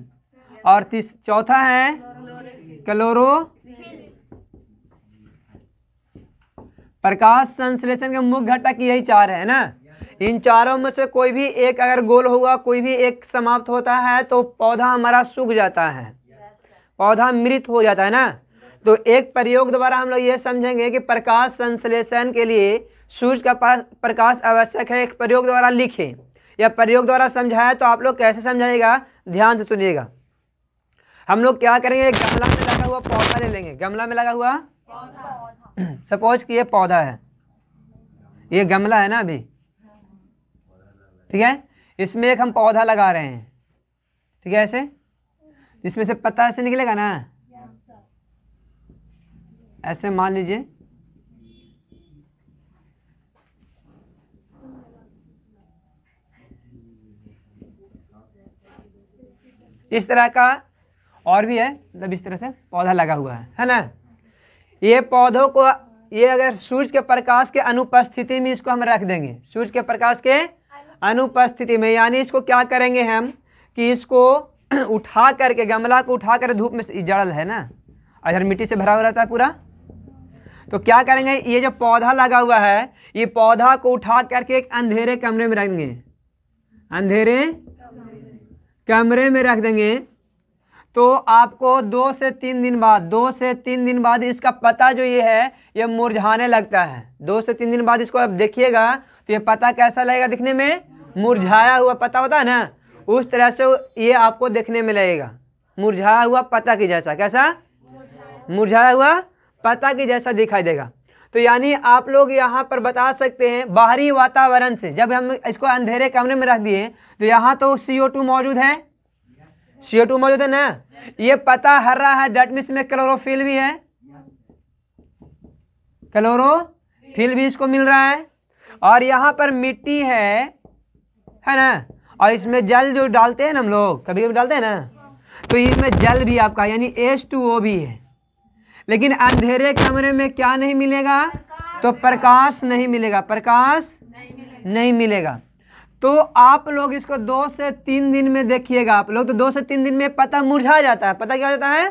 और चौथा है क्लोरो। प्रकाश संश्लेषण के मुख्य घटक यही 4 है ना। इन चारों में से कोई भी एक अगर गोल होगा, कोई भी एक समाप्त होता है तो पौधा हमारा सूख जाता है, पौधा मृत हो जाता है ना। तो एक प्रयोग द्वारा हम लोग ये समझेंगे कि प्रकाश संश्लेषण के लिए सूर्य का प्रकाश आवश्यक है। एक प्रयोग द्वारा लिखें या प्रयोग द्वारा समझाया तो आप लोग कैसे समझाइएगा, ध्यान से सुनिएगा। हम लोग क्या करेंगे, गमला में लगा हुआ पौधा ले लेंगे। गमला में लगा हुआ सपोज कि ये पौधा है, ये गमला है ना अभी, ठीक है। इसमें एक हम पौधा लगा रहे हैं, ठीक है, ऐसे इसमें से पत्ता ऐसे निकलेगा ना, ऐसे मान लीजिए। इस तरह का और भी है, मतलब इस तरह से पौधा लगा हुआ है ना। ये पौधों को ये अगर सूर्य के प्रकाश के अनुपस्थिति में इसको हम रख देंगे, सूर्य के प्रकाश के अनुपस्थिति में, यानी इसको क्या करेंगे हम कि इसको उठा करके, गमला को उठा कर धूप में, जड़ल है ना, इधर मिट्टी से भरा हुआ रहता है पूरा। तो क्या करेंगे, ये जो पौधा लगा हुआ है, ये पौधा को उठा करके एक अंधेरे कमरे में रख देंगे, अंधेरे कमरे में रख देंगे। तो आपको 2 से 3 दिन बाद इसका पत्ता जो ये है ये मुरझाने लगता है। 2 से 3 दिन बाद इसको आप देखिएगा तो ये पत्ता कैसा लगेगा दिखने में, मुरझाया हुआ पत्ता होता है ना, उस तरह से ये आपको देखने में लगेगा, मुरझाया हुआ पत्ता की जैसा। कैसा, मुरझाया हुआ पत्ता की जैसा दिखाई देगा। तो यानी आप लोग यहाँ पर बता सकते हैं बाहरी वातावरण से, जब हम इसको अंधेरे कमरे में रख दिए तो यहाँ तो CO2 मौजूद है, CO2 मौजूद है ना, ये पत्ता हरा है, डेट मीन्स में क्लोरोफिल भी है, क्लोरोफिल भी इसको मिल रहा है, और यहाँ पर मिट्टी है ना, और इसमें जल जो डालते हैं ना हम लोग, कभी कभी डालते हैं ना, तो इसमें जल भी आपका यानी H2O भी है। लेकिन अंधेरे कमरे में क्या नहीं मिलेगा, तो प्रकाश नहीं मिलेगा, प्रकाश नहीं मिलेगा। तो आप लोग इसको 2 से 3 दिन में देखिएगा आप लोग, तो 2 से 3 दिन में पत्ता मुरझा जाता है। पता क्या हो जाता है,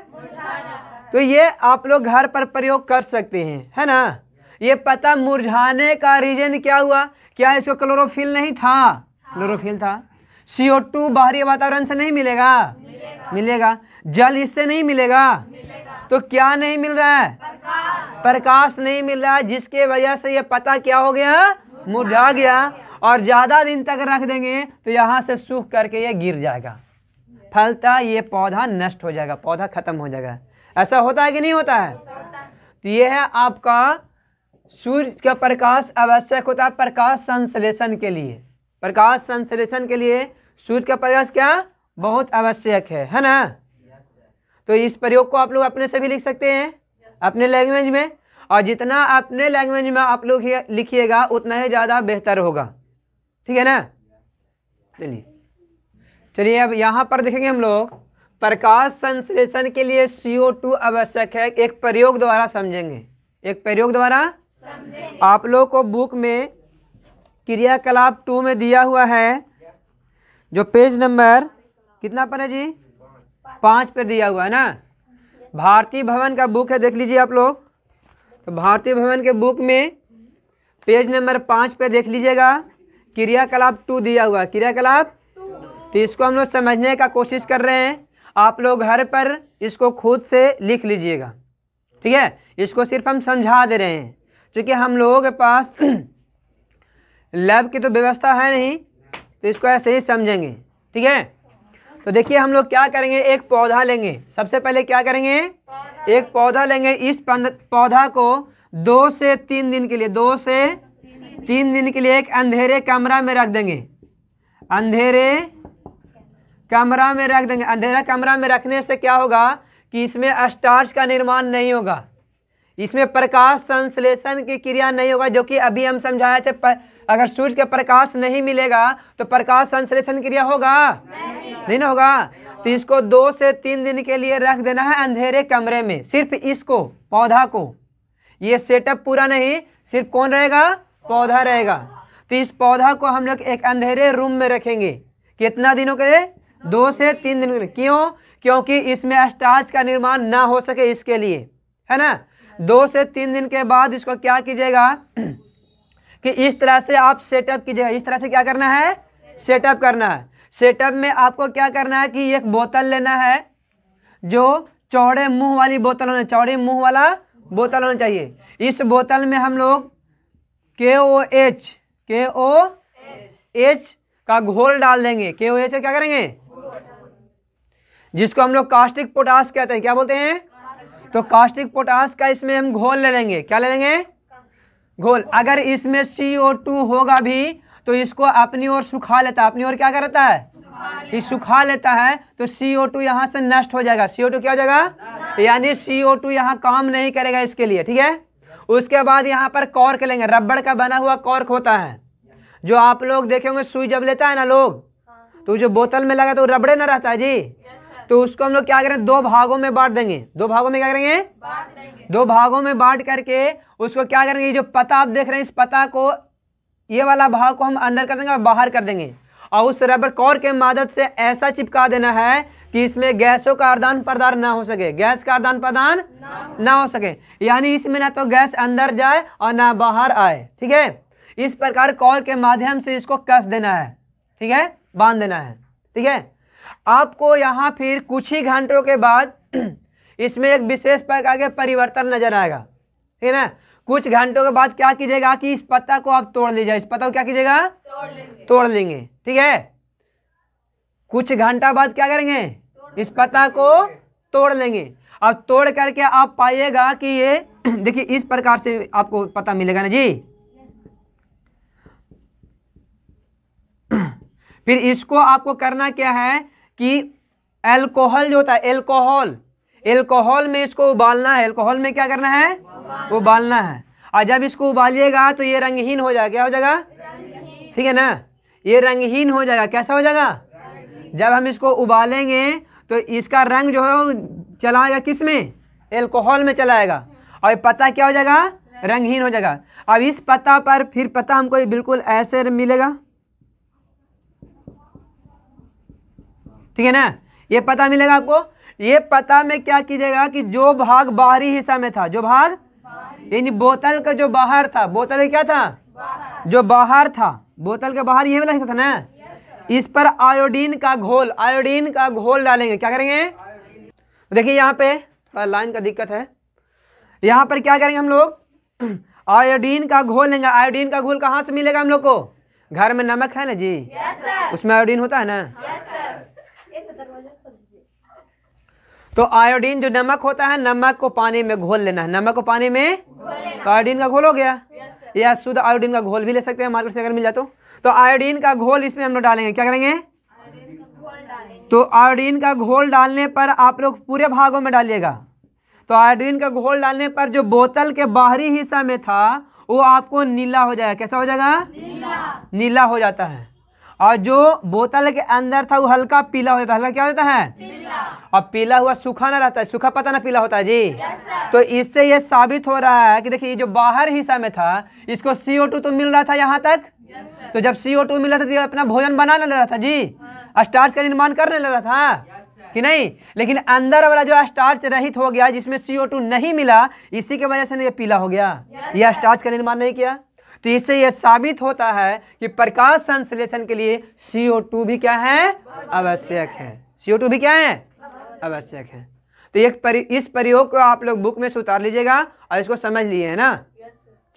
तो ये आप लोग घर पर प्रयोग कर सकते हैं, है ना। ये पत्ता मुरझाने का रीजन क्या हुआ, क्या इसको क्लोरोफिल नहीं था, क्लोरोफिल था। CO2 बाहरी वातावरण से नहीं मिलेगा, मिलेगा। जल इससे नहीं मिलेगा, तो क्या नहीं मिल रहा है, प्रकाश नहीं मिल रहा है, जिसके वजह से ये पत्ता क्या हो गया, मुरझा गया। और ज़्यादा दिन तक रख देंगे तो यहाँ से सूख करके ये गिर जाएगा, फलता ये पौधा नष्ट हो जाएगा, पौधा खत्म हो जाएगा। ऐसा होता है कि नहीं होता है। तो ये है आपका सूर्य का प्रकाश आवश्यक होता है प्रकाश संश्लेषण के लिए। प्रकाश संश्लेषण के लिए सूर्य का प्रकाश क्या बहुत आवश्यक है ना। तो इस प्रयोग को आप लोग अपने से भी लिख सकते हैं अपने लैंग्वेज में, और जितना अपने लैंग्वेज में आप लोग लिखिएगा उतना ही ज़्यादा बेहतर होगा, ठीक है ना। चलिए अब यहाँ पर देखेंगे हम लोग प्रकाश संश्लेषण के लिए CO2 आवश्यक है। एक प्रयोग द्वारा समझेंगे, एक प्रयोग द्वारा आप लोग को बुक में क्रियाकलाप 2 में दिया हुआ है, जो पेज नंबर कितना पर है जी, 5 पर दिया हुआ है ना। भारतीय भवन का बुक है, देख लीजिए आप लोग। तो भारतीय भवन के बुक में पेज नंबर 5 पे देख लीजिएगा, क्रियाकलाप 2 दिया हुआ है, क्रियाकलाप। तो इसको हम लोग समझने का कोशिश कर रहे हैं, आप लोग घर पर इसको खुद से लिख लीजिएगा, ठीक है। इसको सिर्फ हम समझा दे रहे हैं, क्योंकि हम लोगों के पास लैब की तो व्यवस्था है नहीं, तो इसको ऐसे ही समझेंगे, ठीक है। तो देखिए हम लोग क्या करेंगे, एक पौधा लेंगे। सबसे पहले क्या करेंगे, एक पौधा लेंगे। इस पौधा को 2 से 3 दिन के लिए, 2 से 3 दिन के लिए एक अंधेरे कमरा में रख देंगे, अंधेरे कमरा में रख देंगे। अंधेरा कमरा में रखने से क्या होगा कि इसमें स्टार्च का निर्माण नहीं होगा, इसमें प्रकाश संश्लेषण की क्रिया नहीं होगा, जो कि अभी हम समझाए थे। अगर सूर्य के प्रकाश नहीं मिलेगा तो प्रकाश संश्लेषण क्रिया होगा नहीं ना होगा। तो इसको 2 से 3 दिन के लिए रख देना है अंधेरे कमरे में, सिर्फ इसको, पौधा को। ये सेटअप पूरा नहीं, सिर्फ कौन रहेगा, पौधा रहेगा। तो इस पौधा को हम लोग एक अंधेरे रूम में रखेंगे, कितना दिनों के लिए, 2 से 3 दिन के लिए। क्यों, क्योंकि इसमें स्टार्च का निर्माण ना हो सके, इसके लिए, है ना। 2 से 3 दिन के बाद इसको क्या कीजिएगा कि इस तरह से आप सेटअप कीजिएगा। इस तरह से क्या करना है, सेटअप करना है। सेटअप में आपको क्या करना है कि एक बोतल लेना है, जो चौड़े मुंह वाली बोतल होना, चौड़े मुंह वाला बोतल होना चाहिए। इस बोतल में हम लोग KOH का घोल डाल देंगे। KOH क्या करेंगे, जिसको हम लोग कास्टिक पोटास कहते हैं, क्या बोलते हैं। तो कास्टिक पोटास का इसमें हम घोल ले लेंगे। क्या ले लेंगे, घोल। अगर इसमें CO2 होगा भी तो इसको अपनी ओर सुखा लेता है। अपनी ओर क्या करता है, ये सुखा लेता है। तो CO2 यहाँ से नष्ट हो जाएगा। CO2 क्या हो जाएगा, यानी CO2 यहाँ काम नहीं करेगा इसके लिए, ठीक है। उसके बाद यहाँ पर कॉर्क लेंगे, रबड़ का बना हुआ कॉर्क होता है, जो आप लोग देखे होंगे सुई जब लेता है ना लोग, तो जो बोतल में लगा तो रबड़े ना रहता है जी। तो उसको हम लोग क्या करें, 2 भागों में बांट देंगे। 2 भागों में क्या करेंगे, 2 भागों में बांट करके उसको क्या करेंगे, जो पता आप देख रहे हैं, इस पता को, ये वाला भाग को हम अंदर कर देंगे और बाहर कर देंगे, और उस रबर कॉर्क के मदद से ऐसा चिपका देना है कि इसमें गैसों का आदान प्रदान ना हो सके, गैस का आदान प्रदान ना हो सके, यानी इसमें ना तो गैस अंदर जाए और ना बाहर आए, ठीक है। इस प्रकार कॉर्क के माध्यम से इसको कस देना है, ठीक है, बांध देना है, ठीक है। आपको यहाँ फिर कुछ ही घंटों के बाद इसमें एक विशेष प्रकार के परिवर्तन नजर आएगा, ठीक है ना। कुछ घंटों के बाद क्या कीजिएगा कि इस पत्ता को आप तोड़ लीजिए। इस पत्ता को क्या कीजिएगा, तोड़ लेंगे, ठीक है। कुछ घंटा बाद क्या करेंगे, इस पत्ता को तोड़ लेंगे। अब तोड़ करके आप पाइएगा कि ये देखिए इस प्रकार से आपको पता मिलेगा ना जी। फिर इसको आपको करना क्या है कि अल्कोहल जो होता है, एल्कोहल में इसको उबालना है। एल्कोहल में क्या करना है, उबालना है। और जब इसको उबालिएगा तो ये रंगहीन हो जाएगा। क्या हो जाएगा, ठीक है ना, ये रंगहीन हो जाएगा। कैसा हो जाएगा, जब हम इसको उबालेंगे तो इसका रंग जो है चला आएगा किस में, एल्कोहल में चला आएगा, और पत्ता क्या हो जाएगा, रंगहीन हो जाएगा। अब इस पत्ता पर फिर पत्ता हमको बिल्कुल ऐसे मिलेगा, ठीक है ना। ये पता मिलेगा आपको। ये पता में क्या कीजिएगा कि जो भाग बाहरी हिस्सा में था, जो भाग यानी बोतल का जो बाहर था, बोतल क्या था, जो बाहर था, बोतल के बाहर ये वाला हिस्सा था ना, इस पर आयोडीन का घोल डालेंगे। क्या करेंगे, देखिए यहाँ पे थोड़ा लाइन का दिक्कत है। यहाँ पर क्या करेंगे हम लोग, आयोडीन का घोल लेंगे। आयोडीन का घोल कहाँ से मिलेगा हम लोग को, घर में नमक है ना जी, उसमें आयोडीन होता है ना। तो आयोडीन जो नमक होता है, नमक को पानी में घोल लेना है। नमक को पानी में, तो आयोडीन का घोल हो गया, या शुद्ध आयोडीन का घोल भी ले सकते हैं मार्केट से अगर मिल जाए तो आयोडीन का घोल इसमें हम लोग डालेंगे। क्या करेंगे, तो आयोडीन का घोल डालने पर आप लोग पूरे भागों में डालिएगा। तो आयोडीन का घोल डालने पर जो बोतल के बाहरी हिस्सा में था वो आपको नीला हो जाएगा। कैसा हो जाएगा, नीला हो जाता है। और जो बोतल के अंदर था वो हल्का पीला हो जाता है। हल्का क्या होता है? पीला। और पीला हुआ सूखा ना रहता है, सूखा पता ना पीला होता है जी। तो इससे ये साबित हो रहा है कि देखिए, ये जो बाहर हिस्सा में था इसको CO2 तो मिल रहा था यहाँ तक। तो जब CO2 मिल रहा था तो ये अपना भोजन बनाने लग रहा था जी, स्टार्च का निर्माण करने लग रहा था कि नहीं। लेकिन अंदर वाला जो स्टार्च रहित हो गया, जिसमें CO2 नहीं मिला, इसी की वजह से ये पीला हो गया, यह स्टार्च का निर्माण नहीं किया। तो इससे यह साबित होता है कि प्रकाश संश्लेषण के लिए CO2 भी क्या है? आवश्यक है। CO2 भी क्या है? आवश्यक है। तो इस प्रयोग को आप लोग बुक में से उतार लीजिएगा और इसको समझ लिए है ना।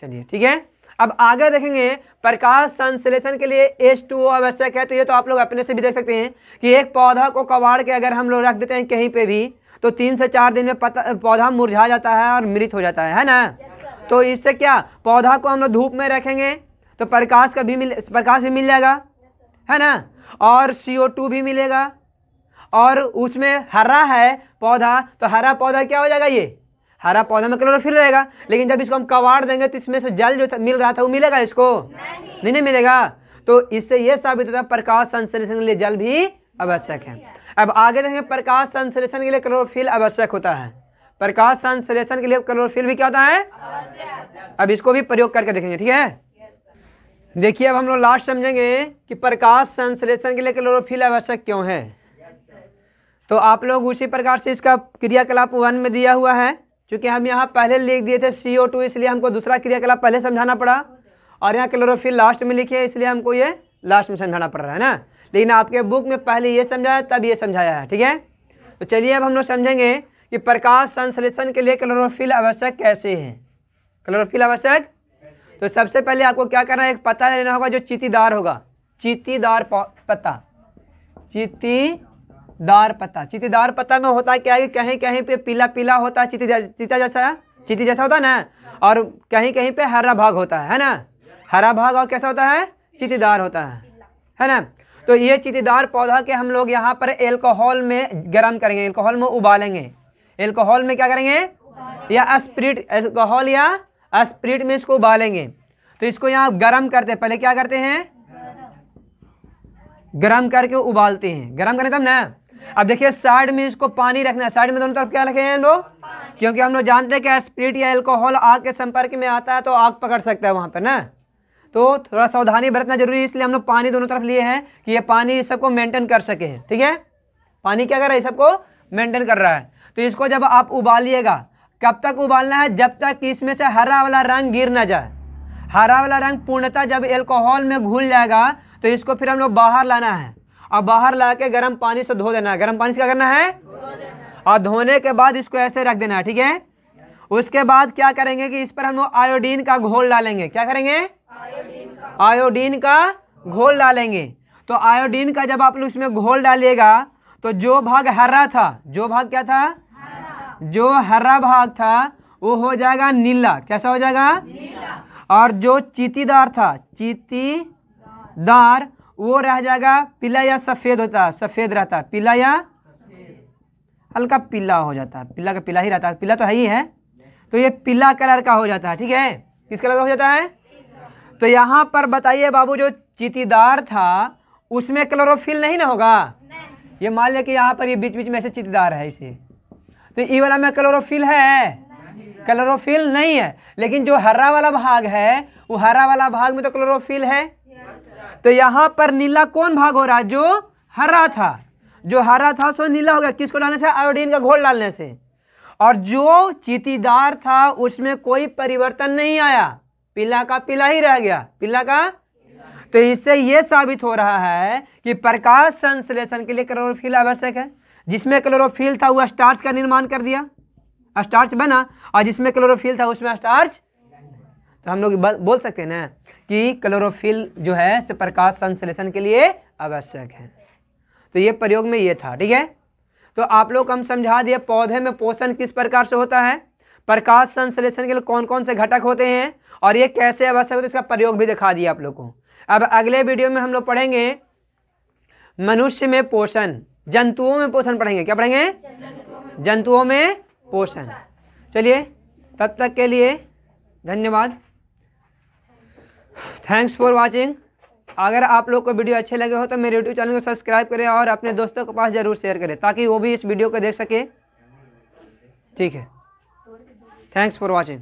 चलिए ठीक है, अब आगे देखेंगे प्रकाश संश्लेषण के लिए H2O आवश्यक है। तो ये तो आप लोग अपने से भी देख सकते हैं कि एक पौधा को कबाड़ के अगर हम लोग रख देते हैं कहीं पे भी, तो 3 से 4 दिन में पौधा मुरझा जाता है और मृत हो जाता है ना। तो इससे क्या, पौधा को हम लोग धूप में रखेंगे तो प्रकाश भी मिल जाएगा, है ना, और CO2 भी मिलेगा। और उसमें हरा है पौधा, तो हरा पौधा क्या हो जाएगा? ये हरा पौधा में क्लोरोफिल रहेगा। लेकिन जब इसको हम कबाड़ देंगे तो इसमें से जल जो मिल रहा था वो मिलेगा इसको? नहीं मिलेगा। तो इससे यह साबित होता है प्रकाश संश्लेषण के लिए जल भी आवश्यक है। अब आगे देखेंगे, प्रकाश संश्लेषण के लिए क्लोरोफिल आवश्यक होता है। प्रकाश संश्लेषण के लिए क्लोरोफिल भी क्या होता है? अब इसको भी प्रयोग करके देखेंगे, ठीक है। देखिए, अब हम लोग लास्ट समझेंगे कि प्रकाश संश्लेषण के लिए क्लोरोफिल आवश्यक क्यों है। तो आप लोग उसी प्रकार से इसका क्रियाकलाप 1 में दिया हुआ है। क्योंकि हम यहाँ पहले लिख दिए थे CO2, इसलिए हमको दूसरा क्रियाकलाप पहले समझाना पड़ा, और यहाँ क्लोरोफिल लास्ट में लिखे, इसलिए हमको ये लास्ट में समझाना पड़ रहा है ना। लेकिन आपके बुक में पहले ये समझाया तब ये समझाया है, ठीक है। तो चलिए अब हम लोग समझेंगे कि प्रकाश संश्लेषण के लिए क्लोरोफिल आवश्यक कैसे है। क्लोरोफिल आवश्यक, तो सबसे पहले आपको क्या करना है, एक पत्ता लेना होगा जो चींटीदार होगा, चींटीदार पत्ता। चींटीदार पत्ता में होता है क्या है, कहीं कहीं पे पीला पीला होता है, चींटी जैसा होता है ना, और कहीं कहीं पे हरा भाग होता है ना। हरा भाग और कैसा होता है? चींटीदार होता है ना। तो ये चींटीदार पौधा के हम लोग यहाँ पर एल्कोहल में गर्म करेंगे, एल्कोहल में उबालेंगे। एल्कोहल में क्या करेंगे, या स्पिरिट, एल्कोहल या स्पिरिट में इसको उबालेंगे। तो इसको यहाँ गर्म करते हैं, पहले क्या करते हैं, गर्म करके उबालते हैं, गर्म करें तब ना। अब देखिए, साइड में इसको पानी रखना है, साइड में दोनों तरफ क्या रखे हैं हम लोग, क्योंकि हम लोग जानते हैं कि स्पिरिट या एल्कोहल आग के संपर्क में आता है तो आग पकड़ सकता है वहां पर ना। तो थोड़ा सावधानी बरतना जरूरी है, इसलिए हम लोग पानी दोनों तरफ लिए हैं कि ये पानी इस सबको मेंटेन कर सके, ठीक है। पानी क्या कर रहा है, सबको मेंटेन कर रहा है। तो इसको जब आप उबालिएगा, कब तक उबालना है, जब तक इसमें से हरा वाला रंग गिर ना जाए। हरा वाला रंग पूर्णतः जब एल्कोहल में घुल जाएगा तो इसको फिर हम लोग बाहर लाना है, और बाहर ला के गर्म पानी से धो देना है। गर्म पानी से क्या करना है, और धोने के बाद इसको ऐसे रख देना है, ठीक है। उसके बाद क्या करेंगे कि इस पर हम लोग आयोडीन का घोल डालेंगे। क्या करेंगे, आयोडीन का घोल डालेंगे। तो आयोडीन का जब आप लोग इसमें घोल डालिएगा तो जो भाग हरा था, जो भाग क्या था, जो हरा भाग था वो हो जाएगा नीला। कैसा हो जाएगा, और जो चींटीदार था, चींटीदार, वो रह जाएगा पीला या सफेद होता है, सफेद रहता है, पीला या हल्का पीला हो जाता है, पीला का पीला ही रहता है, पीला तो है ही है। तो ये पीला कलर का हो जाता है, ठीक है। किस कलर का हो जाता है, तो यहाँ पर बताइए बाबू, जो चींटीदार था उसमें क्लोरोफिल नहीं ना होगा। ये मान लिया कि यहाँ पर ये बीच बीच में ऐसे चींटीदार है इसे, तो ई वाला में क्लोरोफिल है, क्लोरोफिल नहीं है। लेकिन जो हरा वाला भाग है, वो हरा वाला भाग में तो क्लोरोफिल है। तो यहाँ पर नीला कौन भाग हो रहा है, जो हरा था, जो हरा था सो नीला हो गया। किसको डालने से, आयोडीन का घोल डालने से। और जो चींटीदार था उसमें कोई परिवर्तन नहीं आया, पीला का पीला ही रह गया, पीला का। तो इससे यह साबित हो रहा है कि प्रकाश संश्लेषण के लिए क्लोरोफिल आवश्यक है। जिसमें क्लोरोफिल था वो स्टार्च का निर्माण कर दिया, स्टार्च बना, और जिसमें क्लोरोफिल था उसमें स्टार्च। तो हम लोग बोल सकते हैं ना कि क्लोरोफिल जो है से प्रकाश संश्लेषण के लिए आवश्यक है। तो ये प्रयोग में ये था, ठीक है। तो आप लोग हम समझा दिए पौधे में पोषण किस प्रकार से होता है, प्रकाश संश्लेषण के लिए कौन कौन से घटक होते हैं, और ये कैसे आवश्यक होता है, इसका प्रयोग भी दिखा दिया आप लोग को। अब अगले वीडियो में हम लोग पढ़ेंगे मनुष्य में पोषण, जंतुओं में पोषण पढ़ेंगे। क्या पढ़ेंगे, जंतुओं में पोषण। चलिए, तब तक के लिए धन्यवाद। Thanks for watching. अगर आप लोग को वीडियो अच्छे लगे हो तो मेरे यूट्यूब चैनल को सब्सक्राइब करें और अपने दोस्तों के पास ज़रूर शेयर करें ताकि वो भी इस वीडियो को देख सके। ठीक है, थैंक्स फॉर वॉचिंग।